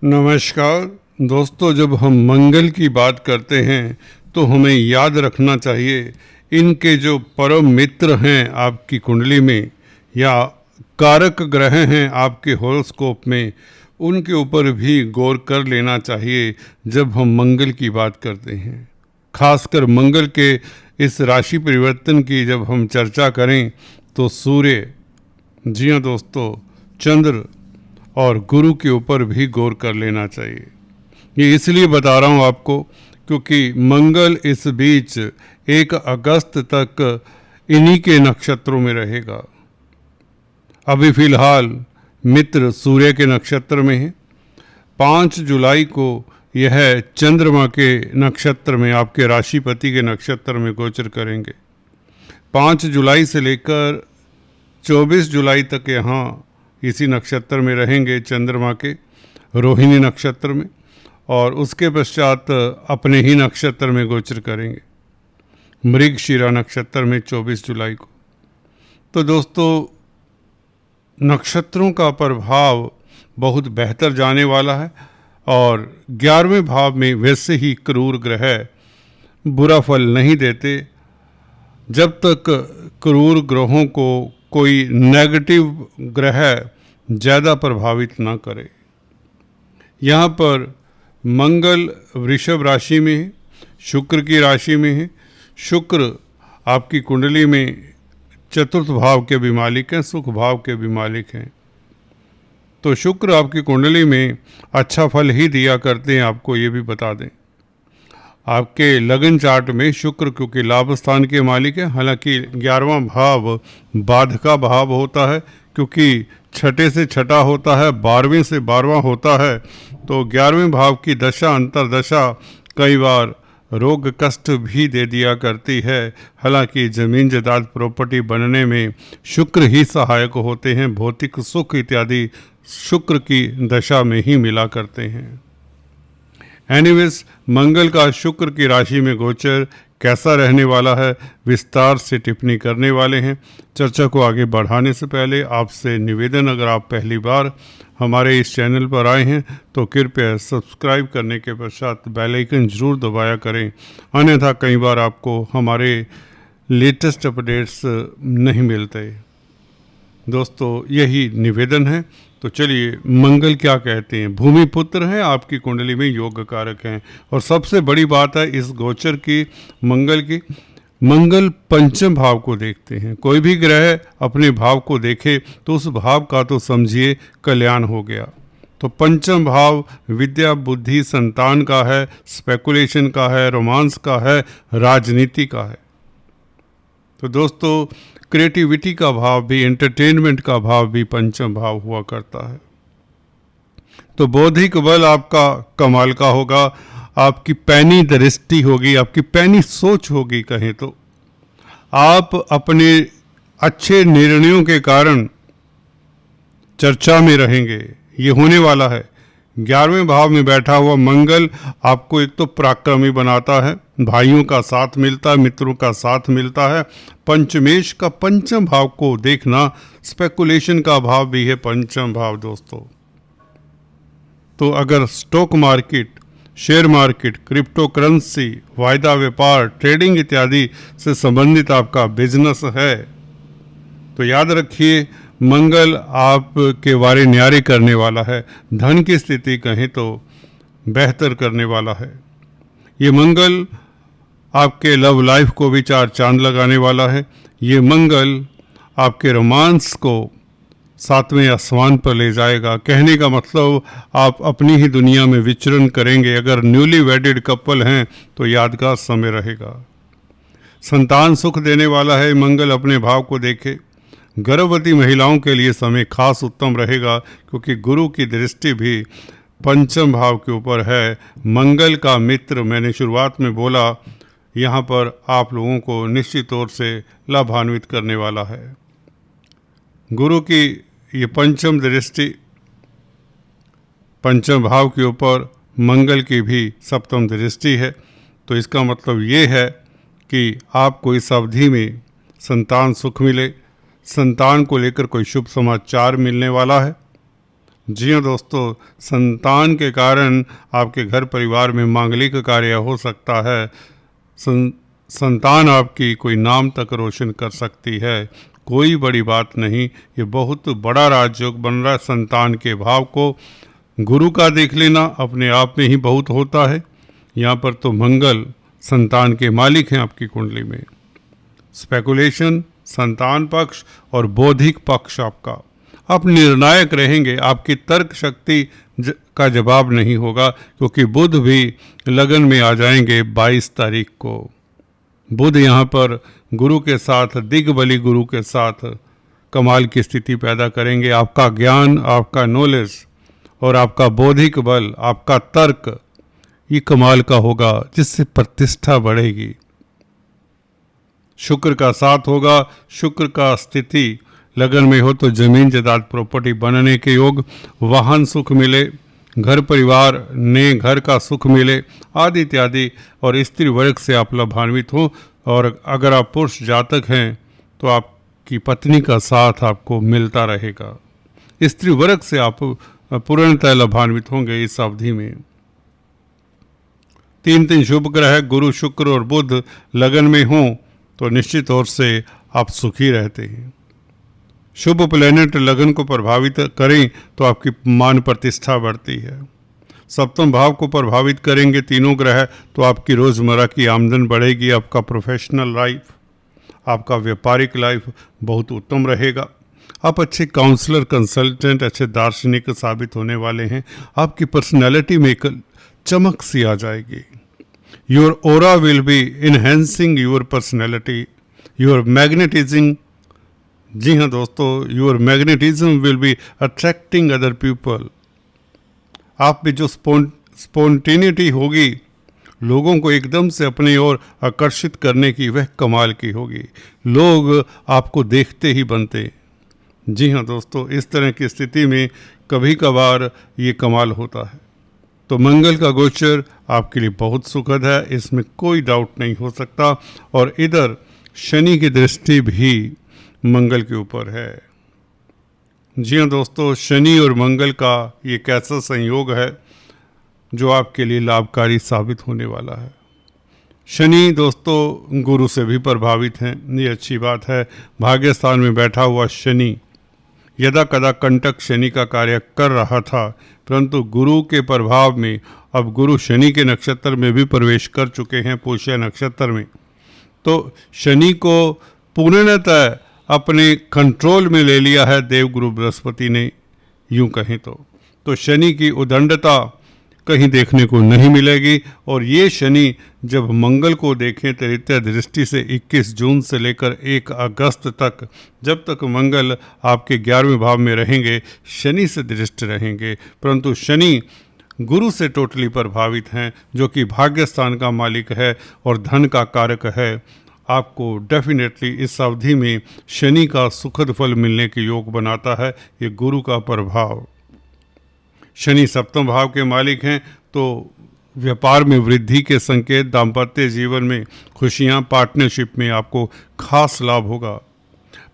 नमस्कार दोस्तों, जब हम मंगल की बात करते हैं तो हमें याद रखना चाहिए इनके जो परम मित्र हैं आपकी कुंडली में या कारक ग्रह हैं आपके हॉरोस्कोप में, उनके ऊपर भी गौर कर लेना चाहिए जब हम मंगल की बात करते हैं। खासकर मंगल के इस राशि परिवर्तन की जब हम चर्चा करें तो सूर्य, जी हाँ दोस्तों, चंद्र और गुरु के ऊपर भी गौर कर लेना चाहिए। ये इसलिए बता रहा हूँ आपको क्योंकि मंगल इस बीच 1 अगस्त तक इन्हीं के नक्षत्रों में रहेगा। अभी फिलहाल मित्र सूर्य के नक्षत्र में है। 5 जुलाई को यह चंद्रमा के नक्षत्र में, आपके राशिपति के नक्षत्र में गोचर करेंगे। 5 जुलाई से लेकर 24 जुलाई तक यहाँ इसी नक्षत्र में रहेंगे, चंद्रमा के रोहिणी नक्षत्र में, और उसके पश्चात अपने ही नक्षत्र में गोचर करेंगे, मृगशिरा नक्षत्र में 24 जुलाई को। तो दोस्तों, नक्षत्रों का प्रभाव बहुत बेहतर जाने वाला है और 11वें भाव में वैसे ही क्रूर ग्रह बुरा फल नहीं देते जब तक क्रूर ग्रहों को कोई नेगेटिव ग्रह ज़्यादा प्रभावित ना करे। यहाँ पर मंगल वृषभ राशि में है, शुक्र की राशि में है। शुक्र आपकी कुंडली में चतुर्थ भाव के भी मालिक हैं, सुख भाव के भी मालिक हैं। तो शुक्र आपकी कुंडली में अच्छा फल ही दिया करते हैं, आपको ये भी बता दें। आपके लगन चार्ट में शुक्र क्योंकि लाभ स्थान के मालिक है, हालांकि 11वां भाव बाधका भाव होता है क्योंकि छठे से छठा होता है, 12वें से 12वां होता है। तो 11वें भाव की दशा, अंतरदशा कई बार रोग कष्ट भी दे दिया करती है। हालांकि ज़मीन जायदाद प्रॉपर्टी बनने में शुक्र ही सहायक होते हैं, भौतिक सुख इत्यादि शुक्र की दशा में ही मिला करते हैं। एनीवेज, मंगल का शुक्र की राशि में गोचर कैसा रहने वाला है, विस्तार से टिप्पणी करने वाले हैं। चर्चा को आगे बढ़ाने से पहले आपसे निवेदन, अगर आप पहली बार हमारे इस चैनल पर आए हैं तो कृपया सब्सक्राइब करने के पश्चात बेल आइकन जरूर दबाया करें, अन्यथा कई बार आपको हमारे लेटेस्ट अपडेट्स नहीं मिलते। दोस्तों, यही निवेदन है। तो चलिए, मंगल क्या कहते हैं। भूमि पुत्र हैं, आपकी कुंडली में योग कारक हैं, और सबसे बड़ी बात है इस गोचर की, मंगल की, मंगल पंचम भाव को देखते हैं। कोई भी ग्रह अपने भाव को देखे तो उस भाव का तो समझिए कल्याण हो गया। तो पंचम भाव विद्या, बुद्धि, संतान का है, स्पेकुलेशन का है, रोमांस का है, राजनीति का है। तो दोस्तों, क्रिएटिविटी का भाव भी, एंटरटेनमेंट का भाव भी पंचम भाव हुआ करता है। तो बौद्धिक बल आपका कमाल का होगा, आपकी पैनी दृष्टि होगी, आपकी पैनी सोच होगी। कहें तो आप अपने अच्छे निर्णयों के कारण चर्चा में रहेंगे, ये होने वाला है। 11वें भाव में बैठा हुआ मंगल आपको एक तो पराक्रमी बनाता है, भाइयों का साथ मिलता है, मित्रों का साथ मिलता है। पंचमेश का पंचम भाव को देखना, स्पेकुलेशन का भाव भी है पंचम भाव दोस्तों। तो अगर stock market, share market, crypto currency, वायदा व्यापार, ट्रेडिंग इत्यादि से संबंधित आपका बिजनेस है तो याद रखिए, मंगल आपके वारे न्यारे करने वाला है। धन की स्थिति कहें तो बेहतर करने वाला है। ये मंगल आपके लव लाइफ को भी 4 चांद लगाने वाला है। ये मंगल आपके रोमांस को 7वें आसमान पर ले जाएगा। कहने का मतलब, आप अपनी ही दुनिया में विचरण करेंगे। अगर न्यूली वेडेड कपल हैं तो यादगार समय रहेगा। संतान सुख देने वाला है मंगल, अपने भाव को देखे। गर्भवती महिलाओं के लिए समय खास उत्तम रहेगा क्योंकि गुरु की दृष्टि भी पंचम भाव के ऊपर है। मंगल का मित्र, मैंने शुरुआत में बोला, यहाँ पर आप लोगों को निश्चित तौर से लाभान्वित करने वाला है। गुरु की ये पंचम दृष्टि पंचम भाव के ऊपर मंगल की भी सप्तम दृष्टि है। तो इसका मतलब ये है कि आपको इस अवधि में संतान सुख मिले, संतान को लेकर कोई शुभ समाचार मिलने वाला है। जी हाँ दोस्तों, संतान के कारण आपके घर परिवार में मांगलिक कार्य हो सकता है। संतान आपकी कोई नाम तक रोशन कर सकती है। कोई बड़ी बात नहीं, ये बहुत बड़ा राजयोग बन रहा है। संतान के भाव को गुरु का देख लेना अपने आप में ही बहुत होता है। यहाँ पर तो मंगल संतान के मालिक हैं आपकी कुंडली में। स्पेकुलेशन, संतान पक्ष और बौद्धिक पक्ष आपका, आप निर्णायक रहेंगे। आपकी तर्क शक्ति का जवाब नहीं होगा, क्योंकि बुध भी लगन में आ जाएंगे 22 तारीख को। बुध यहाँ पर गुरु के साथ, दिग्बली गुरु के साथ कमाल की स्थिति पैदा करेंगे। आपका ज्ञान, आपका नॉलेज और आपका बौद्धिक बल, आपका तर्क, ये कमाल का होगा, जिससे प्रतिष्ठा बढ़ेगी। शुक्र का साथ होगा। शुक्र का स्थिति लगन में हो तो जमीन जायदाद प्रॉपर्टी बनने के योग, वाहन सुख मिले, घर परिवार ने घर का सुख मिले आदि इत्यादि, और स्त्री वर्ग से आप लाभान्वित हो। और अगर आप पुरुष जातक हैं तो आपकी पत्नी का साथ आपको मिलता रहेगा। स्त्री वर्ग से आप पूर्णतः लाभान्वित होंगे इस अवधि में। 3 शुभ ग्रह गुरु, शुक्र और बुध लगन में हों तो निश्चित तौर से आप सुखी रहते हैं। शुभ प्लेनेट लगन को प्रभावित करें तो आपकी मान प्रतिष्ठा बढ़ती है। सप्तम भाव को प्रभावित करेंगे तीनों ग्रह तो आपकी रोज़मर्रा की आमदन बढ़ेगी। आपका प्रोफेशनल लाइफ, आपका व्यापारिक लाइफ बहुत उत्तम रहेगा। आप अच्छे काउंसलर, कंसल्टेंट, अच्छे दार्शनिक साबित होने वाले हैं। आपकी पर्सनैलिटी में एक चमक सी आ जाएगी। Your aura will be enhancing your personality, your magnetising. जी हाँ दोस्तों, your magnetism will be attracting other people. आप में जो स्पॉन्टेनिटी होगी, लोगों को एकदम से अपनी ओर आकर्षित करने की, वह कमाल की होगी। लोग आपको देखते ही बनते। जी हाँ दोस्तों, इस तरह की स्थिति में कभी कभार ये कमाल होता है। तो मंगल का गोचर आपके लिए बहुत सुखद है, इसमें कोई डाउट नहीं हो सकता। और इधर शनि की दृष्टि भी मंगल के ऊपर है। जी हाँ दोस्तों, शनि और मंगल का ये कैसा संयोग है जो आपके लिए लाभकारी साबित होने वाला है। शनि दोस्तों गुरु से भी प्रभावित हैं, ये अच्छी बात है। भाग्य स्थान में बैठा हुआ शनि यदा कदा कंटक शनि का कार्य कर रहा था, परंतु गुरु के प्रभाव में अब गुरु शनि के नक्षत्र में भी प्रवेश कर चुके हैं, पुष्य नक्षत्र में। तो शनि को पूर्णतः अपने कंट्रोल में ले लिया है देवगुरु बृहस्पति ने, यूं कहें तो शनि की उदंडता कहीं देखने को नहीं मिलेगी। और ये शनि जब मंगल को देखें तृतीय दृष्टि से 21 जून से लेकर 1 अगस्त तक, जब तक मंगल आपके 11वें भाव में रहेंगे, शनि से दृष्ट रहेंगे। परंतु शनि गुरु से टोटली प्रभावित हैं, जो कि भाग्य स्थान का मालिक है और धन का कारक है। आपको डेफिनेटली इस अवधि में शनि का सुखद फल मिलने के योग बनाता है ये गुरु का प्रभाव। शनि सप्तम भाव के मालिक हैं, तो व्यापार में वृद्धि के संकेत, दाम्पत्य जीवन में खुशियां, पार्टनरशिप में आपको खास लाभ होगा।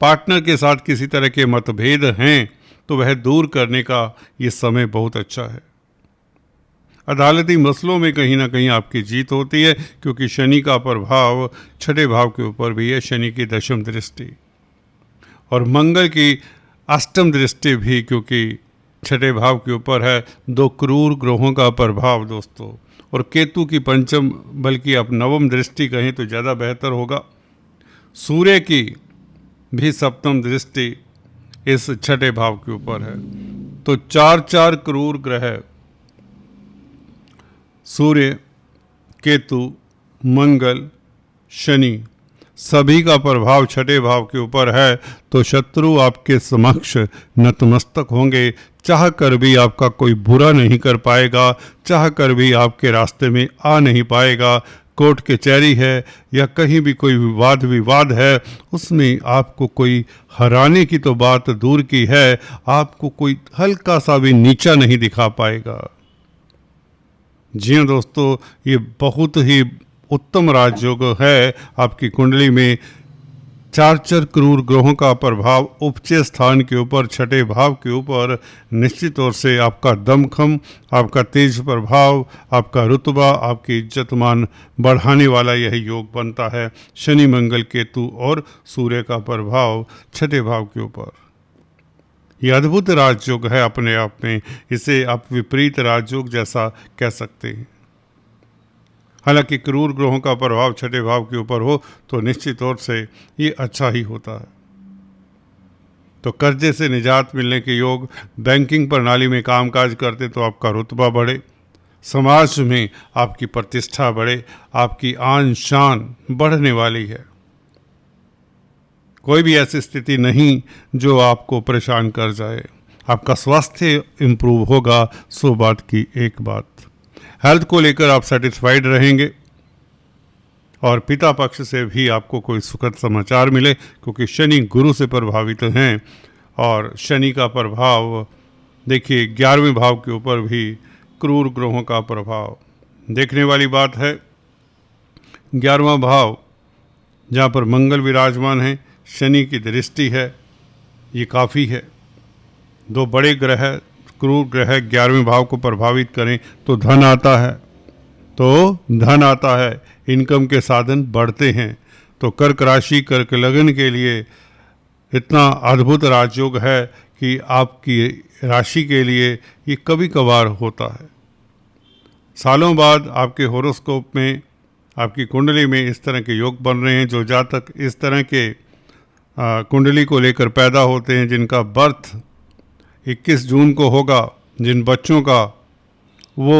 पार्टनर के साथ किसी तरह के मतभेद हैं तो वह दूर करने का ये समय बहुत अच्छा है। अदालती मसलों में कहीं ना कहीं आपकी जीत होती है, क्योंकि शनि का प्रभाव 6ठे भाव के ऊपर भी है, शनि की 10वीं दृष्टि, और मंगल की 8वीं दृष्टि भी क्योंकि 6ठे भाव के ऊपर है। 2 क्रूर ग्रहों का प्रभाव दोस्तों, और केतु की 5वीं, बल्कि आप 9वीं दृष्टि कहें तो ज़्यादा बेहतर होगा। सूर्य की भी 7वीं दृष्टि इस 6ठे भाव के ऊपर है। तो 4 क्रूर ग्रह, सूर्य, केतु, मंगल, शनि, सभी का प्रभाव 6ठे भाव के ऊपर है। तो शत्रु आपके समक्ष नतमस्तक होंगे, चाह कर भी आपका कोई बुरा नहीं कर पाएगा, चाह कर भी आपके रास्ते में आ नहीं पाएगा। कोर्ट कचहरी है या कहीं भी कोई विवाद है, उसमें आपको कोई हराने की तो बात दूर की है, आपको कोई हल्का सा भी नीचा नहीं दिखा पाएगा। जी हाँ दोस्तों, ये बहुत ही उत्तम राजयोग है आपकी कुंडली में। चार क्रूर ग्रहों का प्रभाव उपचे स्थान के ऊपर, छठे भाव के ऊपर निश्चित तौर से आपका दमखम, आपका तेज प्रभाव, आपका रुतबा, आपकी इज्जत मान बढ़ाने वाला यह योग बनता है। शनि मंगल केतु और सूर्य का प्रभाव छठे भाव के ऊपर, यह अद्भुत राजयोग है अपने आप में। इसे आप विपरीत राजयोग जैसा कह सकते हैं। हालांकि क्रूर ग्रहों का प्रभाव छठे भाव के ऊपर हो तो निश्चित तौर से ये अच्छा ही होता है। तो कर्जे से निजात मिलने के योग, बैंकिंग प्रणाली में कामकाज करते तो आपका रुतबा बढ़े, समाज में आपकी प्रतिष्ठा बढ़े, आपकी आन शान बढ़ने वाली है। कोई भी ऐसी स्थिति नहीं जो आपको परेशान कर जाए। आपका स्वास्थ्य इम्प्रूव होगा, सो बात की एक बात। हेल्थ को लेकर आप सेटिस्फाइड रहेंगे और पिता पक्ष से भी आपको कोई सुखद समाचार मिले, क्योंकि शनि गुरु से प्रभावित हैं और शनि का प्रभाव देखिए 11वें भाव के ऊपर भी क्रूर ग्रहों का प्रभाव देखने वाली बात है। 11वां भाव जहाँ पर मंगल विराजमान है, शनि की दृष्टि है, ये काफ़ी है। दो बड़े ग्रह, क्रूर ग्रह 11वें भाव को प्रभावित करें तो धन आता है, इनकम के साधन बढ़ते हैं। तो कर्क राशि, कर्क लगन के लिए इतना अद्भुत राजयोग है कि आपकी राशि के लिए ये कभी कभार होता है। सालों बाद आपके होरोस्कोप में, आपकी कुंडली में इस तरह के योग बन रहे हैं। जो जातक इस तरह के कुंडली को लेकर पैदा होते हैं, जिनका बर्थ 21 जून को होगा, जिन बच्चों का वो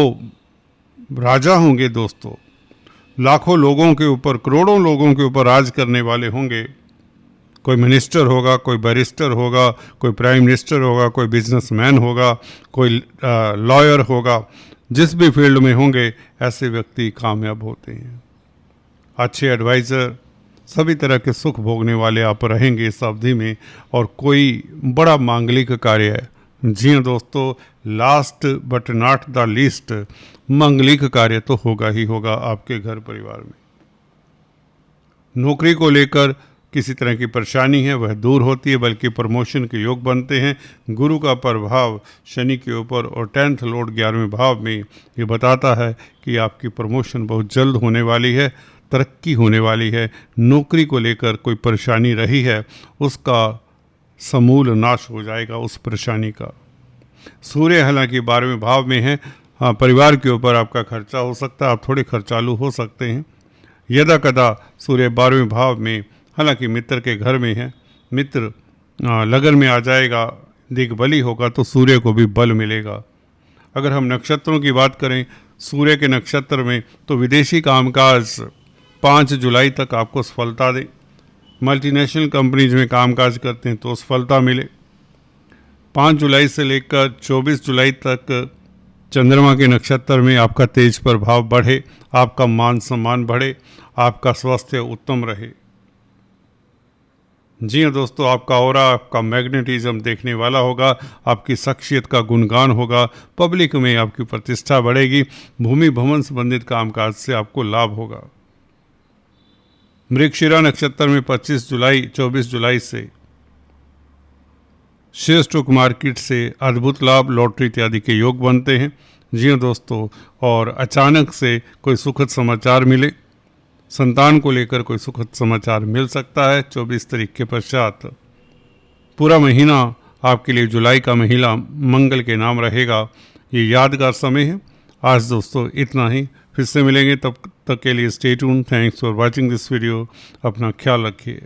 राजा होंगे दोस्तों, लाखों लोगों के ऊपर, करोड़ों लोगों के ऊपर राज करने वाले होंगे। कोई मिनिस्टर होगा, कोई बैरिस्टर होगा, कोई प्राइम मिनिस्टर होगा, कोई बिजनेसमैन होगा, कोई लॉयर होगा। जिस भी फील्ड में होंगे ऐसे व्यक्ति कामयाब होते हैं। अच्छे एडवाइज़र, सभी तरह के सुख भोगने वाले आप रहेंगे इस अवधि में। और कोई बड़ा मांगलिक कार्य है, जी हाँ दोस्तों, last but not the least, मांगलिक कार्य तो होगा ही होगा आपके घर परिवार में। नौकरी को लेकर किसी तरह की परेशानी है वह दूर होती है, बल्कि प्रमोशन के योग बनते हैं। गुरु का प्रभाव शनि के ऊपर और 10th लॉर्ड 11वें भाव में, ये बताता है कि आपकी प्रमोशन बहुत जल्द होने वाली है, तरक्की होने वाली है। नौकरी को लेकर कोई परेशानी रही है उसका समूल नाश हो जाएगा, उस परेशानी का। सूर्य हालांकि 12वें भाव में है, हाँ परिवार के ऊपर आपका खर्चा हो सकता है, आप थोड़े खर्चालू हो सकते हैं। यदा कदा सूर्य 12वें भाव में, हालांकि मित्र के घर में है, मित्र लगन में आ जाएगा, दिग्बली होगा तो सूर्य को भी बल मिलेगा। अगर हम नक्षत्रों की बात करें सूर्य के नक्षत्र में, तो विदेशी कामकाज 5 जुलाई तक आपको सफलता दे। मल्टीनेशनल कंपनीज में कामकाज करते हैं तो सफलता मिले। 5 जुलाई से लेकर 24 जुलाई तक चंद्रमा के नक्षत्र में आपका तेज प्रभाव बढ़े, आपका मान सम्मान बढ़े, आपका स्वास्थ्य उत्तम रहे। जी हाँ दोस्तों, आपका ऑरा, आपका मैग्नेटिज्म देखने वाला होगा, आपकी शख्सियत का गुणगान होगा, पब्लिक में आपकी प्रतिष्ठा बढ़ेगी, भूमि भवन संबंधित कामकाज से आपको लाभ होगा। मृगशिरा नक्षत्र में 24 जुलाई से शेयर स्टॉक मार्केट से अद्भुत लाभ, लॉटरी इत्यादि के योग बनते हैं। जी हाँ दोस्तों, और अचानक से कोई सुखद समाचार मिले, संतान को लेकर कोई सुखद समाचार मिल सकता है 24 तारीख के पश्चात। पूरा महीना आपके लिए जुलाई का महीना मंगल के नाम रहेगा, ये यादगार समय है। आज दोस्तों इतना ही, फिर से मिलेंगे, तब तक के लिए stay tuned. Thanks for watching this video. अपना ख्याल रखिए।